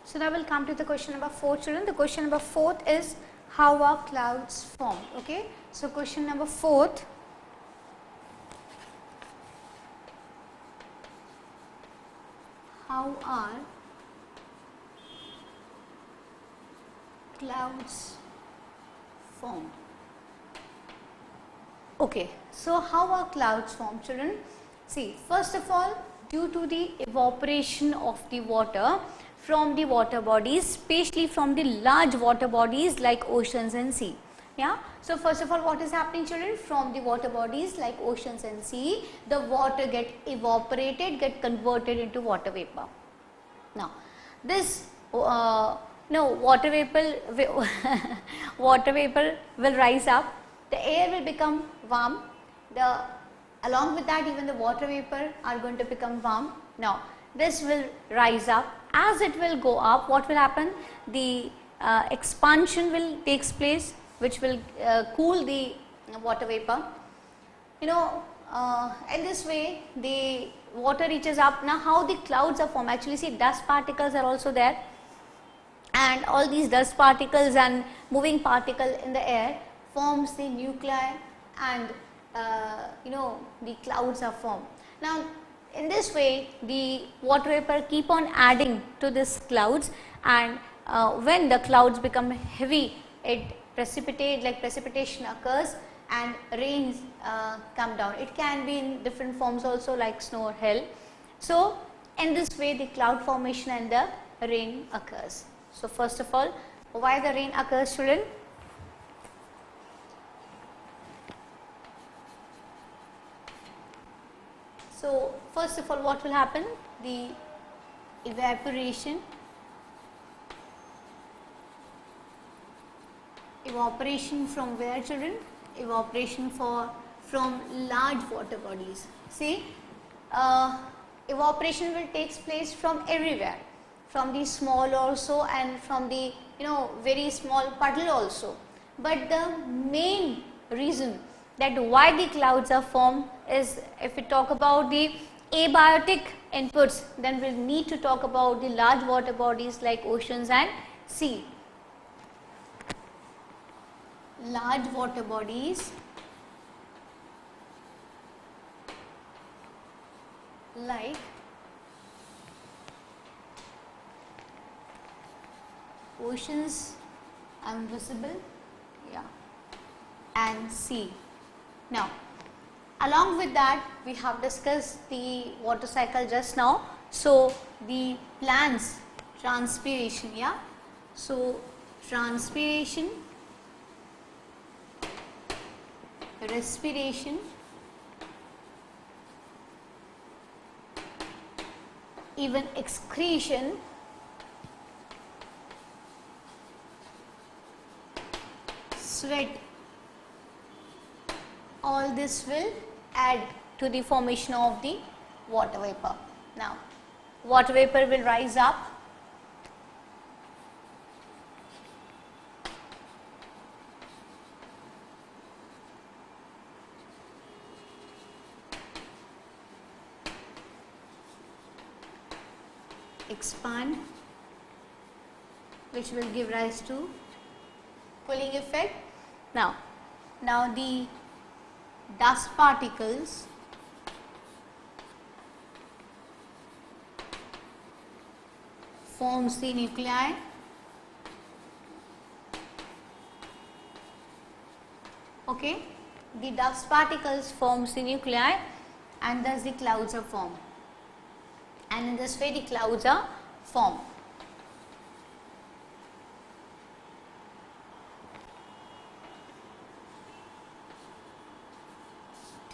So now we'll come to the question number 4, children. The question number 4 is how are clouds formed? Okay. So question number 4. How are clouds formed? Okay. So how are clouds formed, children? See, first of all, due to the evaporation of the water from the water bodies, especially from the large water bodies like oceans and sea. Yeah. So first of all, what is happening, children? From the water bodies like oceans and sea, the water get evaporated, get converted into water vapor. Now, this water vapor water vapor will rise up. The air will become warm. Along with that, even the water vapor are going to become warm. Now, this will rise up. As it will go up, what will happen? The expansion will takes place, which will cool the water vapor. In this way, the water reaches up. Now, how the clouds are formed? Actually, see, dust particles are also there, and all these dust particles and moving particle in the air forms the nuclei, and the clouds are formed. Now, in this way, the water vapor keep on adding to this clouds, and when the clouds become heavy, it precipitation occurs and rains come down. It can be in different forms also, like snow or hail. So, in this way, the cloud formation and the rain occurs. So, first of all, why the rain occurs, children? So, first of all, what will happen? The evaporation from where, children? Evaporation from large water bodies. See, evaporation will take place from everywhere, from the small also and from the very small puddle also. But the main reason that why the clouds are formed is, if we talk about the abiotic inputs, then we'll need to talk about the large water bodies like oceans and sea. Large water bodies like oceans, visible, and sea. Now, along with that, we have discussed the water cycle just now. So, the plants, transpiration, So, transpiration, respiration, even excretion, sweat, all this will add to the formation of the water vapor. Now, water vapor will rise up, expand, which will give rise to cooling effect. Now the dust particles forms the nuclei, okay. The dust particles forms the nuclei, and thus the clouds are formed, and in this way the clouds are formed.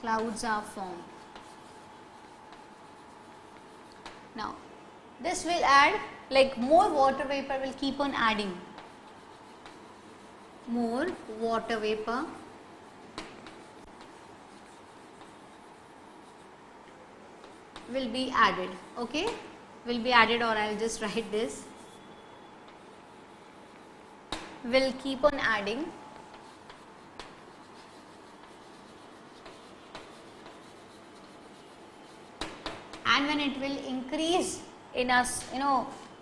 Clouds are formed. Now, this will add, like more water vapor will keep on adding. More water vapor will be added, okay, will be added, or I will just write this, will keep on adding, and when it will increase in us,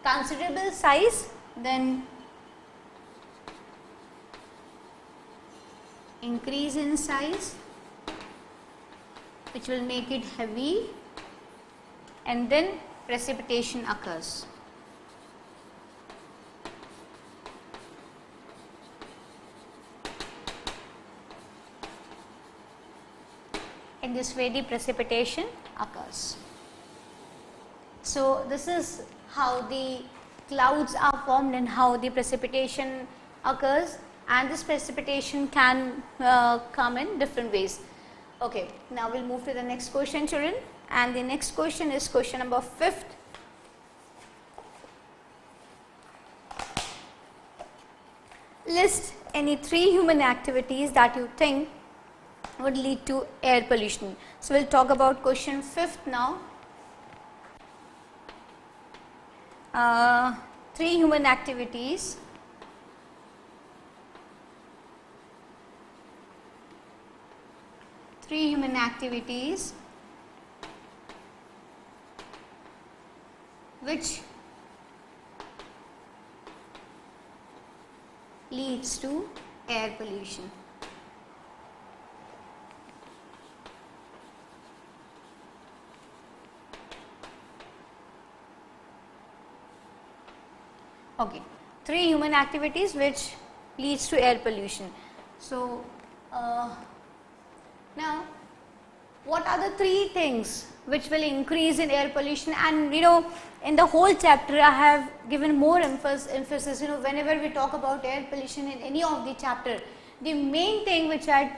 considerable size, then increase in size, which will make it heavy, and then precipitation occurs. In this way the precipitation occurs. So this is how the clouds are formed and how the precipitation occurs, and this precipitation can come in different ways. Okay, now we'll move to the next question, children, and the next question is question number 5th. List any 3 human activities that you think would lead to air pollution. So we'll talk about question 5th now. 3 human activities which leads to air pollution. Okay, 3 human activities which leads to air pollution. So now what are the 3 things which will increase in air pollution? And in the whole chapter I have given more emphasis, whenever we talk about air pollution in any of the chapter, the main thing which I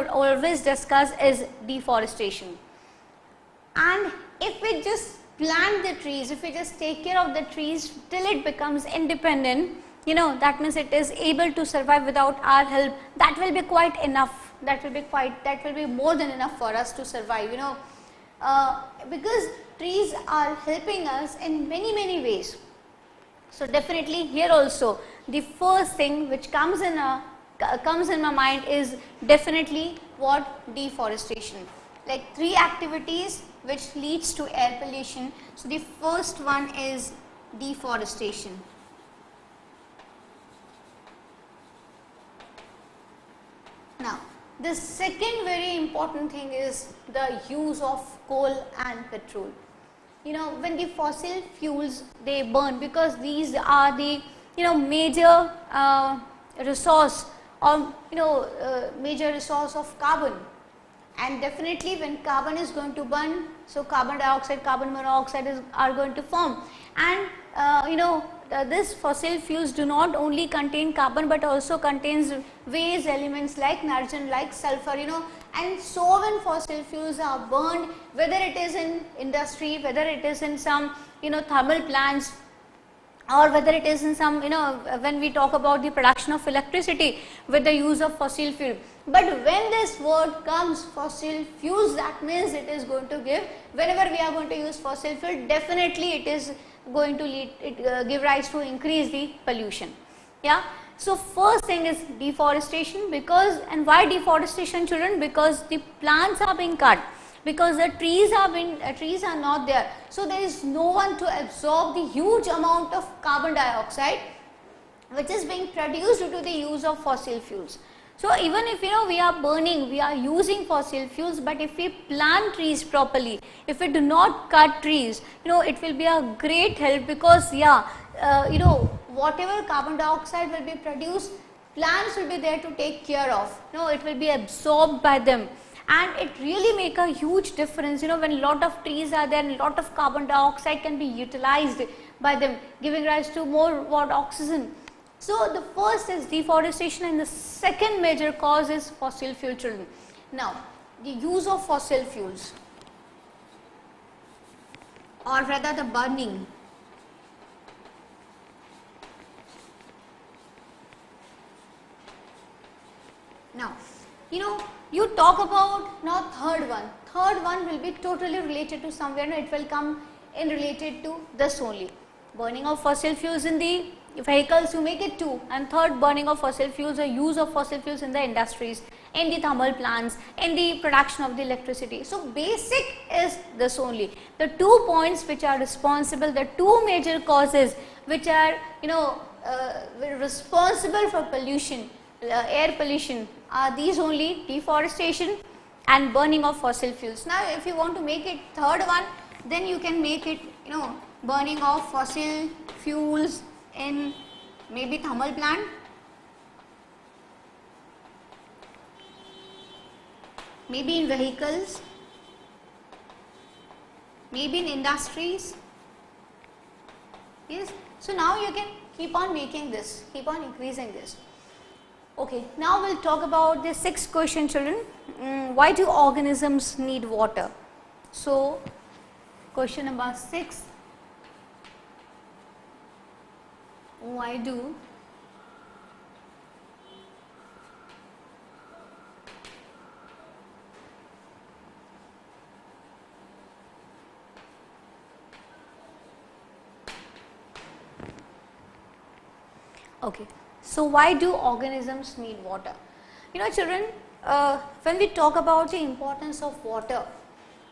always discuss is deforestation. And if we just plant the trees, if we just take care of the trees till it becomes independent, that means it is able to survive without our help, that will be quite enough. That will be more than enough for us to survive, because trees are helping us in many ways. So definitely here also the first thing which comes in my mind is definitely what? Deforestation. Like 3 activities which leads to air pollution. So the first one is deforestation. Now the second very important thing is the use of coal and petrol. When the fossil fuels they burn, because these are the major resource or major resource of carbon, and definitely when carbon is going to burn, so carbon dioxide, carbon monoxide are going to form, and this fossil fuels do not only contain carbon but also contains waste elements like nitrogen, like sulfur, and so when fossil fuels are burned, whether it is in industry, whether it is in some thermal plants, or whether it is in some when we talk about the production of electricity with the use of fossil fuel. But when this word comes fossil fuels, that means it is going to give, whenever we are going to use fossil fuel, definitely it is going to give rise to increase the pollution. Yeah. So first thing is deforestation, because, and why deforestation, children? Because the plants are being cut, because the trees are not there, so there is no one to absorb the huge amount of carbon dioxide which is being produced due to the use of fossil fuels. So even if we are burning, we are using fossil fuels, but if we plant trees properly, if we do not cut trees, it will be a great help, because whatever carbon dioxide will be produced, plants will be there to take care of. It will be absorbed by them, and it really make a huge difference. When a lot of trees are there, and a lot of carbon dioxide can be utilized by them, giving rise to more oxygen. So the first is deforestation, and the second major cause is fossil fuel, children. Now the use of fossil fuels, or rather the burning. Now you talk about now third one will be totally related to somewhere, it will come in related to this only, burning of fossil fuels in the vehicles you make it 2, and third burning of fossil fuels or use of fossil fuels in the industries, in the thermal plants, in the production of the electricity. So basic is this only. The 2 points which are responsible, the 2 major causes which are responsible for pollution, air pollution, are these only: deforestation and burning of fossil fuels. Now if you want to make it third one, then you can make it burning of fossil fuels in maybe thermal plant, maybe in vehicles, maybe in industries. Yes, so now you can keep on making this, keep on increasing this. Okay, now we'll talk about the 6th question, children. Why do organisms need water? So question number 6. Why do okay, so why do organisms need water? Children, when we talk about the importance of water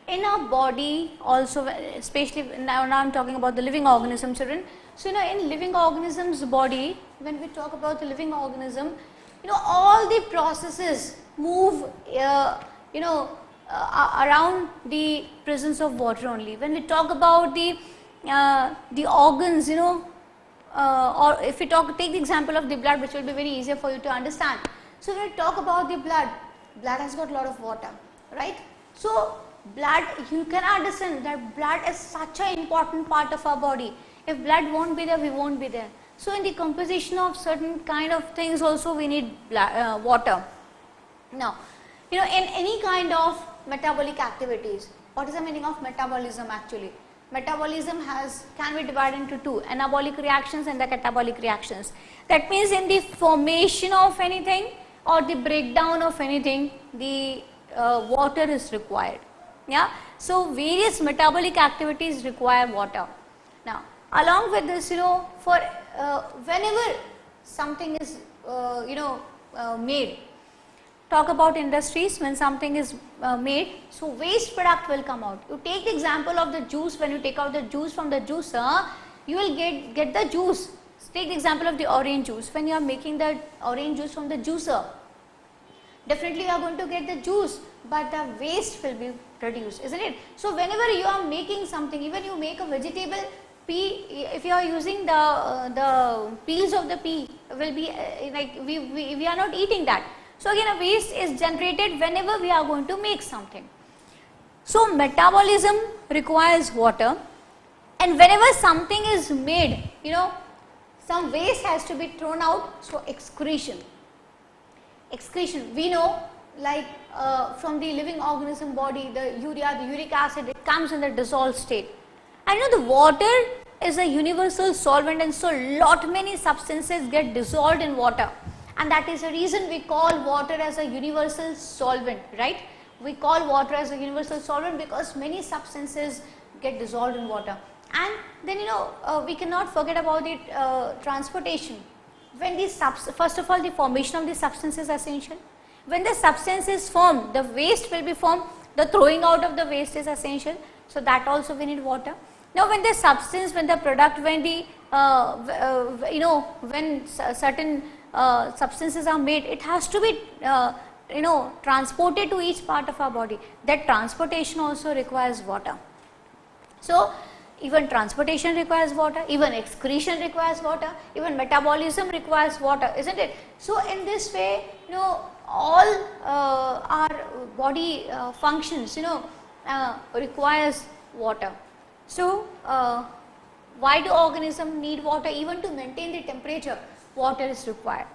in our body also, especially now I'm talking about the living organism, children. So in living organisms body, when we talk about the living organism, all the processes move around the presence of water only. When we talk about the organs, or if we take the example of the blood, which will be very easier for you to understand. So when we talk about the blood has got a lot of water, right? So blood, you can understand that blood is such an important part of our body. If blood won't be there, we won't be there. So in the composition of certain kind of things also we need water. Now, in any kind of metabolic activities, what is the meaning of metabolism actually? Metabolism can be divided into 2, anabolic reactions and the catabolic reactions. That means in the formation of anything or the breakdown of anything, the water is required. Yeah, so various metabolic activities require water. Now, along with this, for whenever something is made, talk about industries, when something is made, so waste product will come out. You take the example of the juice. When you take out the juice from the juicer, you will get the juice. Take the example of the orange juice. When you are making the orange juice from the juicer, definitely you are going to get the juice, but the waste will be produced, isn't it? So whenever you are making something, even you make a vegetable pea, if you are using the peels of the pea, will be like we are not eating that. So again, a waste is generated whenever we are going to make something. So metabolism requires water, and whenever something is made, some waste has to be thrown out. So excretion, we know, like from the living organism body, the urea, the uric acid, it comes in the dissolved state. And the water is a universal solvent, and so many substances get dissolved in water. And that is the reason we call water as a universal solvent, right? We call water as a universal solvent because many substances get dissolved in water. And then we cannot forget about the transportation. When first of all, the formation of the substance is essential. When the substance is formed, the waste will be formed. The throwing out of the waste is essential. So that also we need water. Now when the substance, when the product, when the when certain substances are made, it has to be transported to each part of our body. That transportation also requires water. So even transportation requires water, even excretion requires water, even metabolism requires water, isn't it? So in this way, all our body functions, requires water. So why do organisms need water? Even to maintain the temperature, water is required.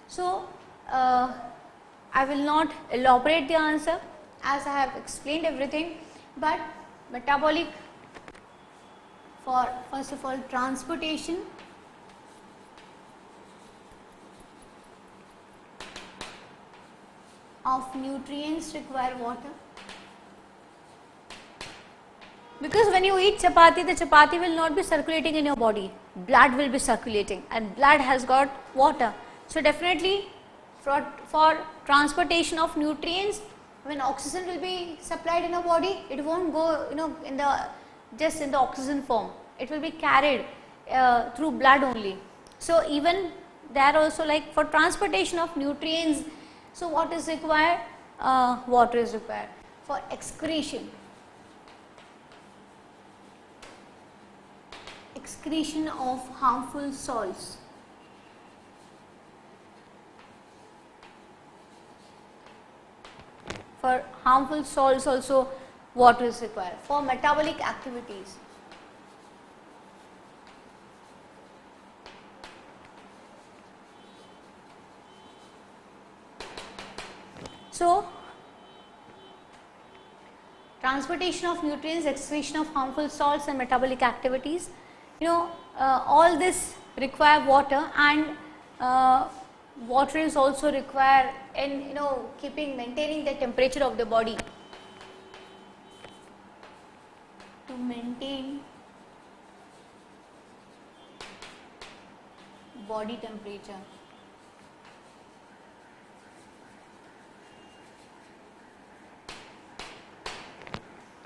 So I will not elaborate the answer as I have explained everything, but metabolic, for first of all transportation, of nutrients require water. Because when you eat chapati, the chapati will not be circulating in your body. blood will be circulating, and blood has got water. So definitely for transportation of nutrients, when oxygen will be supplied in a body, it won't go in the just in the oxygen form, it will be carried through blood only. So even there also, like for transportation of nutrients, so what is required? Water is required. For excretion of harmful salts, for harmful salts also water is required. For metabolic activities, so transportation of nutrients, excretion of harmful salts and metabolic activities, all this require water, and water is also required in maintaining the temperature of the body. To maintain body temperature.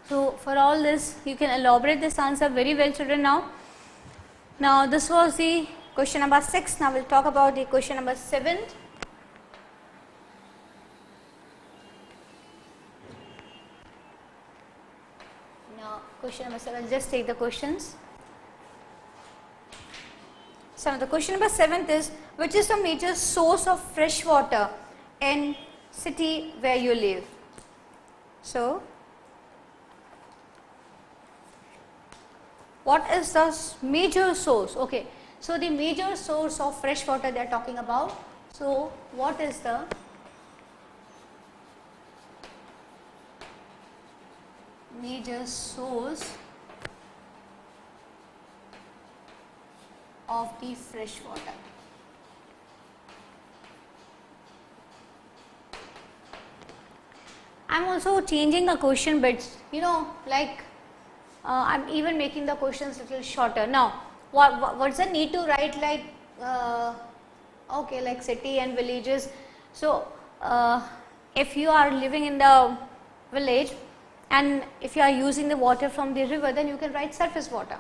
So for all this, you can elaborate this answer very well, children. Now this was the question number 6. Now we'll talk about the question number 7. Now question number 7, just take the questions. So the question number 7 is, which is the major source of fresh water in city where you live? So what is the major source? Okay, so the major source of fresh water they are talking about. So what is the major source of the fresh water? I am also changing the question bits, like I am even making the questions little shorter. Now what's the need to write like okay, like city and villages. So if you are living in the village and if you are using the water from the river, then you can write surface water.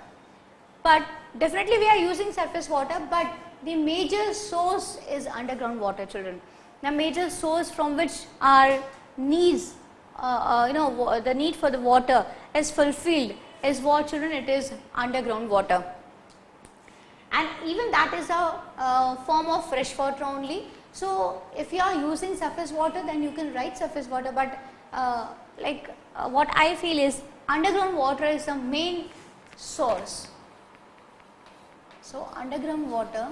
But definitely we are using surface water, but the major source is underground water, children. The major source from which our needs, the need for the water is fulfilled is what, children? It is underground water. And even that is a form of fresh water only. So if you are using surface water, then you can write surface water, but what I feel is underground water is the main source. So underground water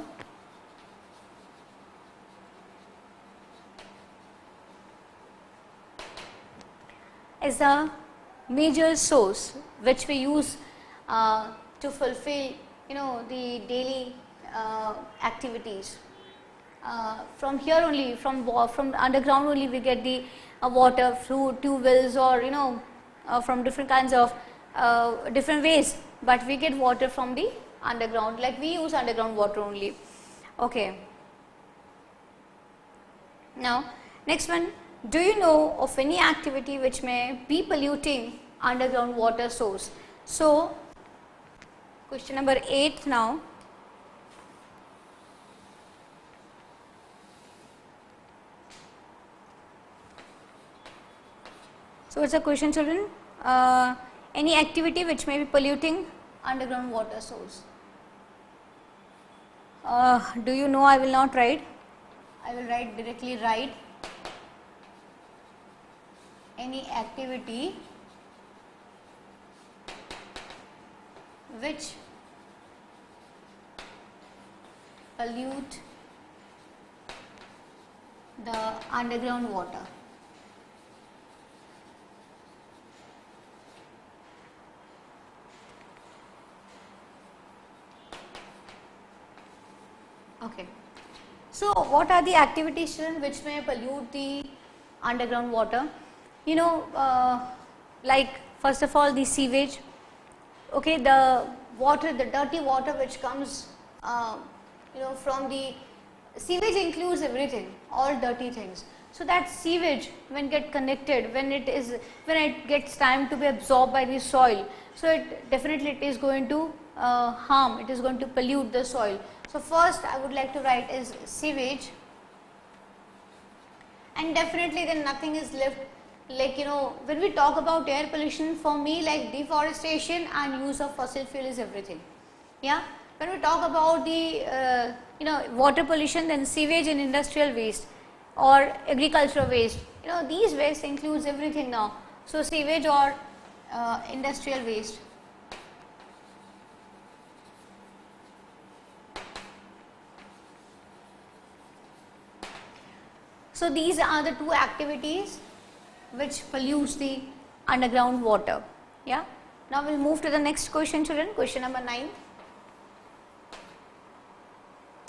is a major source which we use to fulfill the daily activities. From here only, from underground only we get the water through tube wells or from different kinds of different ways, but we get water from the underground, like we use underground water only. Okay. Now next one, do you know of any activity which may be polluting underground water source? So question number 8 now. So it's a question, children. Any activity which may be polluting underground water source? Do you know? I will not write. I will write directly. Write any activity which pollute the underground water. Okay. So what are the activities, children, which may pollute the underground water? Like first of all the sewage. Okay, the water, the dirty water which comes from the sewage includes everything, all dirty things. So that sewage when get connected, when it gets time to be absorbed by the soil, so it definitely it is going to harm, it is going to pollute the soil. So first I would like to write is sewage, and definitely then nothing is left. Like when we talk about air pollution, for me like deforestation and use of fossil fuel is everything. Yeah. When we talk about the water pollution, then sewage and industrial waste or agricultural waste, these waste includes everything now. So sewage or industrial waste. So these are the two activities which pollutes the underground water. Yeah. Now we will move to the next question, children. Question number 9.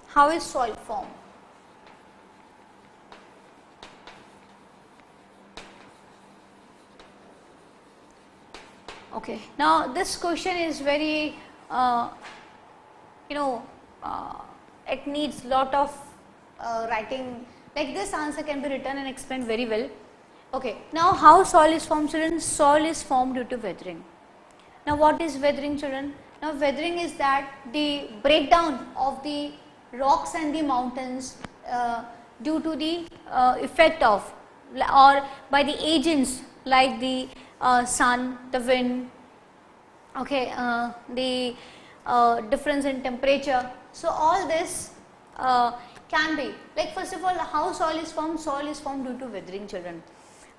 How is soil formed? Okay. Now this question is very, it needs lot of writing. Like this answer can be written and explained very well. Okay. Now how soil is formed, children? Soil is formed due to weathering. Now what is weathering, children? Now weathering is that the breakdown of the rocks and the mountains due to the effect of or by the agents like the sun, the wind, okay, the difference in temperature. So all this can be like, first of all, how soil is formed? Soil is formed due to weathering, children.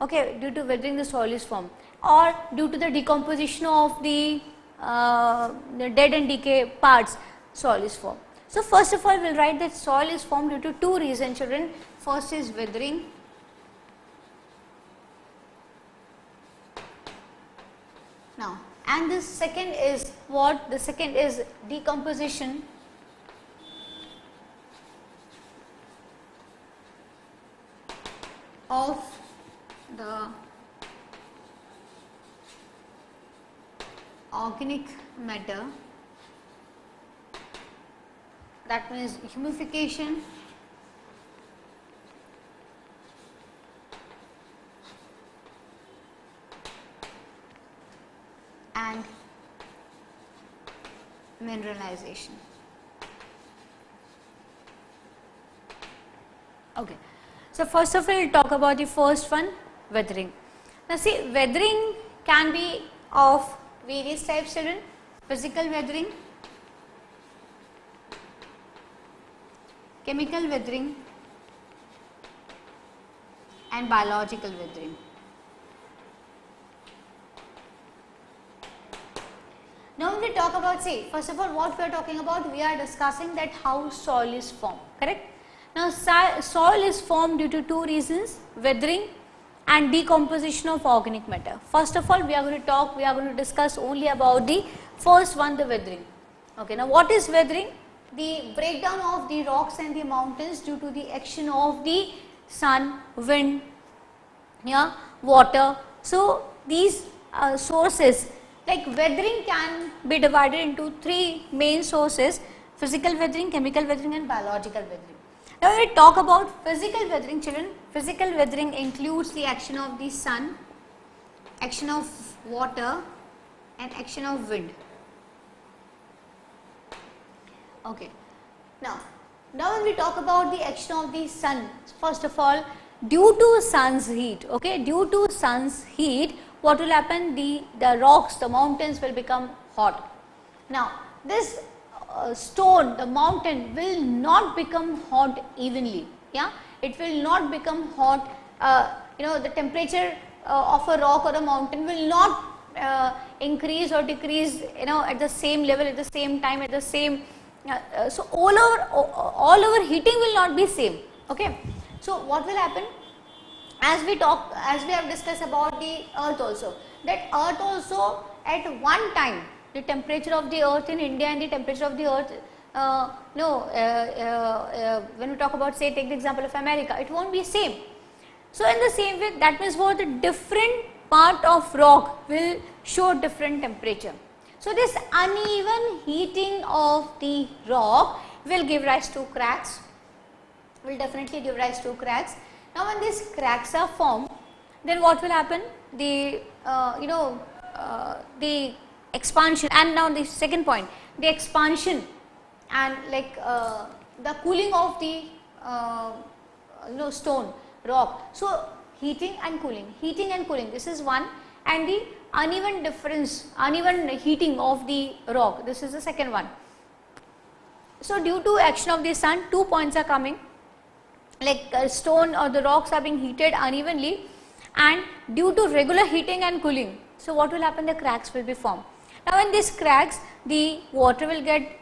Okay, due to weathering the soil is formed, or due to the decomposition of the dead and decay parts, soil is formed. So first of all, we will write that soil is formed due to two reasons, children. First is weathering, now, and the second is what? The second is decomposition of the organic matter, that means humidification and mineralization. Okay. So first of all, we will talk about the first one, weathering. Now see, weathering can be of various types, children. Physical weathering, chemical weathering and biological weathering. Now when we talk about, say, first of all, what we are talking about, we are discussing that how soil is formed, correct? Now soil is formed due to two reasons, weathering and decomposition of organic matter. First of all, we are going to discuss only about the first one, the weathering. Okay, now what is weathering? The breakdown of the rocks and the mountains due to the action of the sun, wind, yeah, water. So these sources, like weathering can be divided into three main sources: physical weathering, chemical weathering and biological weathering. Now when we talk about physical weathering, children, physical weathering includes the action of the sun, action of water and action of wind. Okay. Now when we talk about the action of the sun, first of all, due to sun's heat, okay, due to sun's heat, what will happen? The rocks, the mountains will become hot. Now this stone, the mountain will not become hot evenly, yeah, it will not become hot, the temperature of a rock or a mountain will not increase or decrease, at the same level, at the same time, at the same, so all over heating will not be same, okay. So what will happen? As we have discussed about the earth also, that earth also at one time, the temperature of the earth in India and the temperature of the earth, when we talk about, say, take the example of America, it won't be same. So in the same way, that means what, the different part of rock will show different temperature. So this uneven heating of the rock will give rise to cracks, will definitely give rise to cracks. Now when these cracks are formed, then what will happen? The the expansion, and now the second point, the expansion and like the cooling of the stone rock. So heating and cooling, this is one, and the uneven heating of the rock, this is the second one. So due to action of the sun, 2 points are coming, like stone or the rocks are being heated unevenly, and due to regular heating and cooling, so what will happen? The cracks will be formed. Now when these cracks, the water will get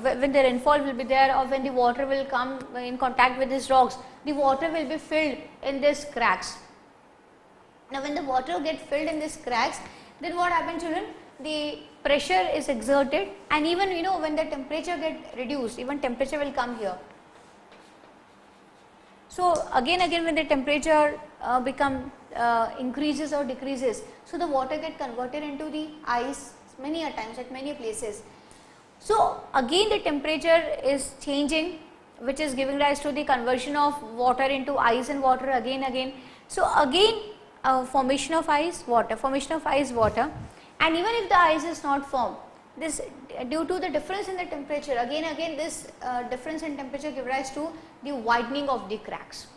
when the rainfall will be there, or when the water will come in contact with these rocks, the water will be filled in these cracks. Now when the water gets filled in these cracks, then what happens, children? The pressure is exerted, and even when the temperature get reduced, even temperature will come here. So again when the temperature increases or decreases, so the water get converted into the ice many a times at many places. So again the temperature is changing, which is giving rise to the conversion of water into ice and water again. So again formation of ice, water, and even if the ice is not formed, this due to the difference in the temperature, again this difference in temperature give rise to the widening of the cracks.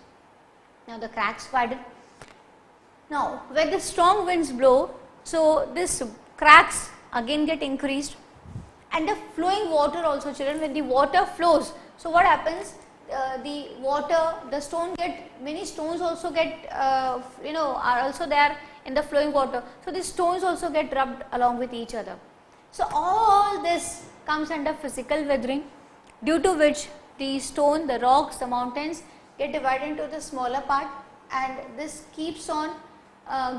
Now the cracks widen. Now when the strong winds blow, so this cracks again get increased, and the flowing water also, children, when the water flows, so what happens? Many stones also get are also there in the flowing water, so these stones also get rubbed along with each other. So all this comes under physical weathering, due to which the stone, the rocks, the mountains get divided into the smaller part, and this keeps on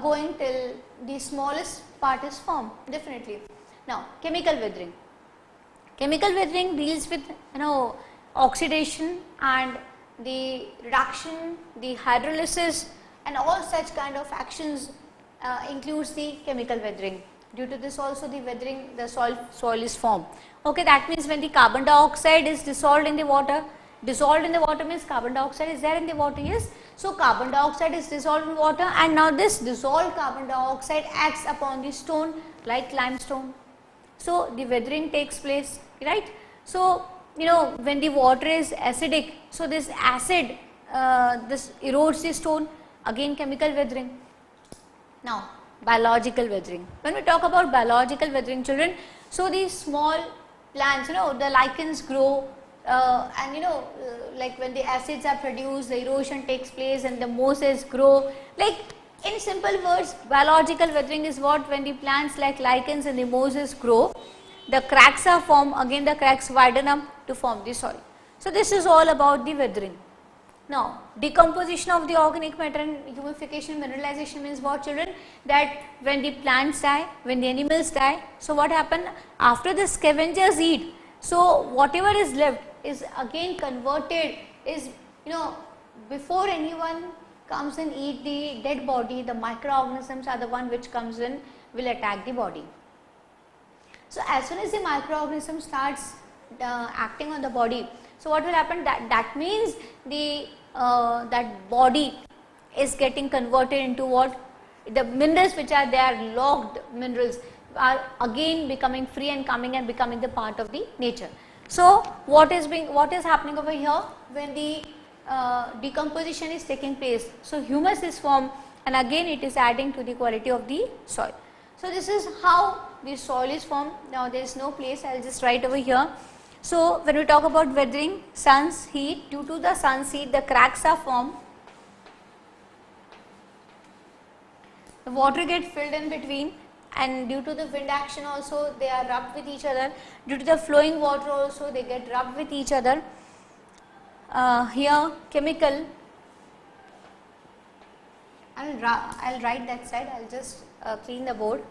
going till the smallest part is formed, definitely. Now chemical weathering. Chemical weathering deals with oxidation and the reduction, the hydrolysis, and all such kind of actions includes the chemical weathering. Due to this also the weathering, the soil is formed. Okay, that means when the carbon dioxide is dissolved in the water means carbon dioxide is there in the water, yes. So carbon dioxide is dissolved in water, and now this dissolved carbon dioxide acts upon the stone like limestone. So the weathering takes place, right. So when the water is acidic, so this acid this erodes the stone, again chemical weathering. Now biological weathering. When we talk about biological weathering, children, so these small plants, the lichens grow, and like when the acids are produced, the erosion takes place and the mosses grow. Like in simple words, biological weathering is what, when the plants like lichens and the mosses grow, the cracks are formed, again the cracks widen up to form the soil. So this is all about the weathering. Now decomposition of the organic matter and humification, mineralization means what, children? That when the plants die, when the animals die, so what happen? After the scavengers eat, so whatever is left is again converted, is before anyone comes and eat the dead body, the microorganisms are the one which comes in, will attack the body. So as soon as the microorganism starts acting on the body, so what will happen? That means the that body is getting converted into what? The minerals which are there, locked minerals, are again becoming free and coming and becoming the part of the nature. So what is happening over here when the decomposition is taking place? So humus is formed, and again it is adding to the quality of the soil. So this is how the soil is formed. Now there is no place, I will just write over here. So when we talk about weathering, sun's heat, due to the sun's heat the cracks are formed, the water gets filled in between, and due to the wind action also they are rubbed with each other, due to the flowing water also they get rubbed with each other. Here chemical, I will write that side, I will just clean the board.